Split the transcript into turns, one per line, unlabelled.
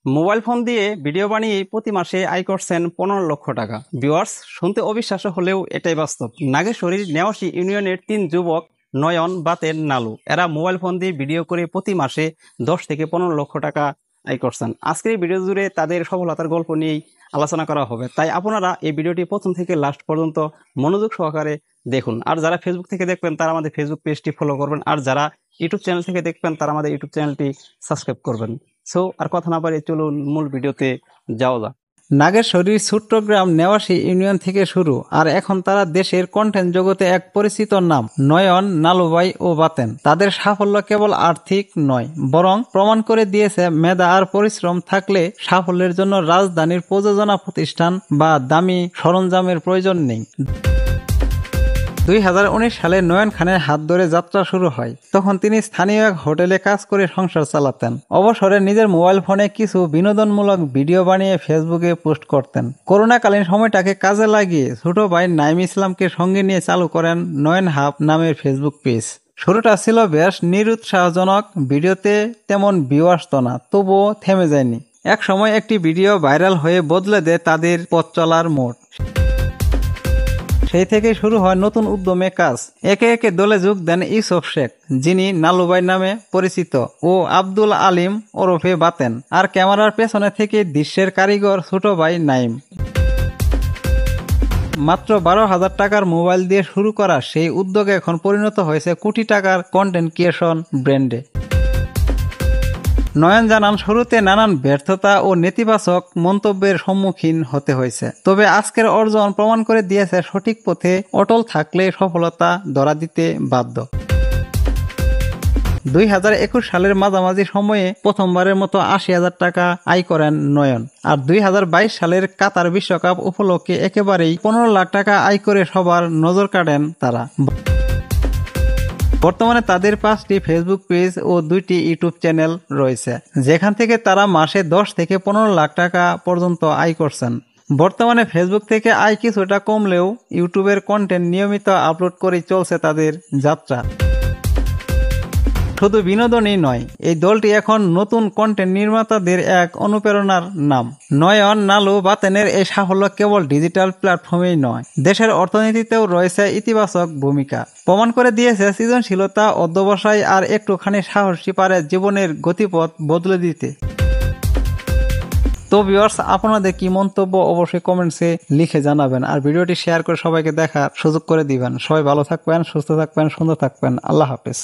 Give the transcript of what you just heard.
Mobile phone দিয়ে video বানিয়ে প্রতি মাসে আয় করছেন 15 লক্ষ টাকা। ভিউয়ার্স, শুনতে অবিশ্বাস্য হলেও এটাই বাস্তব। নাগেশ্বরীর নেওয়াশী ইউনিয়নের 3 যুবক নয়ন, বাতেন, নালু এরা মোবাইল ফোন দিয়ে ভিডিও করে প্রতি মাসে 10 থেকে 15 লক্ষ টাকা আয় করছেন। আজকের এই ভিডিও জুড়ে তাদের সফলতার গল্প নিয়েই আলোচনা করা হবে, তাই আপনারা এই ভিডিওটি প্রথম থেকে লাস্ট পর্যন্ত মনোযোগ সহকারে দেখুন। আর যারা ফেসবুক থেকে দেখবেন তারা আমাদের ফেসবুক পেজটি ফলো করবেন, আর যারা ইউটিউব চ্যানেল থেকে দেখবেন তারা আমাদের ইউটিউব চ্যানেলটি সাবস্ক্রাইব করবেন। সো আর কথা না বাড়িয়ে চলুন মূল ভিডিওতে যাওয়া যাক। নাগেশ্বরীর ছোট্ট গ্রাম নেওয়াশী ইউনিয়ন থেকে শুরু, আর এখন তারা দেশের কন্টেন্ট জগতে এক পরিচিত নাম। নয়ন, নালুভাই ও বাতেন। তাদের সাফল্য কেবল আর্থিক নয়, বরং প্রমাণ করে দিয়েছে মেধা আর পরিশ্রম থাকলে সাফল্যের জন্য রাজধানীর প্রযোজনা প্রতিষ্ঠান বা দামি সরঞ্জামের প্রয়োজন নেই। 2019 সালে নয়ন খানের হাত ধরে যাত্রা শুরু হয়। তখন তিনি স্থানীয় এক হোটেলে কাজ করে সংসার চালাতেন। অবসরে নিজের মোবাইল ফোনে কিছু বিনোদনমূলক ভিডিও বানিয়ে ফেসবুকে পোস্ট করতেন। করোনাকালীন সময়টাকে কাজে লাগিয়ে ছোট ভাই নাইম ইসলামকে সঙ্গে নিয়ে চালু করেন নয়ন হাব নামের ফেসবুক পেজ। শুরুটা ছিল বেশ নিরুৎসাহজনক, ভিডিওতে তেমন ভিউ আসতো না, তবুও থেমে যায়নি। এক সময় একটি ভিডিও ভাইরাল হয়ে বদলে দেয় তাদের পথ চলার মোড়। সেই থেকে শুরু হয় নতুন উদ্যমে কাজ। একে একে দলে যোগ দেন ইউসুফ শেখ, যিনি নালুভাই নামে পরিচিত, ও আব্দুল আলিম ওরফে বাতেন, আর ক্যামেরার পেছনে থেকে দৃশ্যের কারিগর ছোট ভাই নাইম। মাত্র 12,000 টাকার মোবাইল দিয়ে শুরু করা সেই উদ্যোগ এখন পরিণত হয়েছে কোটি টাকার কন্টেন্ট ক্রিয়েশন ব্র্যান্ডে। নয়ন জানান, শুরুতে নানান ব্যর্থতা ও নেতিবাচক মন্তব্যের সম্মুখীন হতে হয়েছে, তবে আজকের অর্জন প্রমাণ করে দিয়েছে সঠিক পথে অটল থাকলে সফলতা ধরা দিতে বাধ্য। 2021 সালের মাঝামাঝি সময়ে প্রথমবারের মতো 80,000 টাকা আয় করেন নয়ন, আর 2022 সালের কাতার বিশ্বকাপ উপলক্ষে একেবারেই 15 লাখ টাকা আয় করে সবার নজর কাড়েন তারা। বর্তমানে তাদের 5টি ফেসবুক পেজ ও 2টি ইউটিউব চ্যানেল রয়েছে, যেখান থেকে তারা মাসে 10 থেকে 15 লাখ টাকা পর্যন্ত আয় করছেন। বর্তমানে ফেসবুক থেকে আয় কিছুটা কমলেও ইউটিউবের কন্টেন্ট নিয়মিত আপলোড করেই চলছে তাদের যাত্রা। শুধু বিনোদনই নয়, এই দলটি এখন নতুন কন্টেন্ট নির্মাতাদের এক অনুপ্রেরণার নাম। নয়ন, নালু, বাতেনের এই সাফল্য কেবল ডিজিটাল প্ল্যাটফর্মেই নয়, দেশের অর্থনীতিতেও রয়েছে ইতিবাচক ভূমিকা। প্রমাণ করে দিয়েছে সৃজনশীলতা, অধ্যবসায় আর একটুখানি সাহসী পারে জীবনের গতিপথ বদলে দিতে। তো ভিউয়ার্স, আপনাদের কি মন্তব্য অবশ্যই কমেন্টসে লিখে জানাবেন, আর ভিডিওটি শেয়ার করে সবাইকে দেখার সুযোগ করে দিবেন। সবাই ভালো থাকবেন, সুস্থ থাকবেন, সুন্দর থাকবেন। আল্লাহ হাফেজ।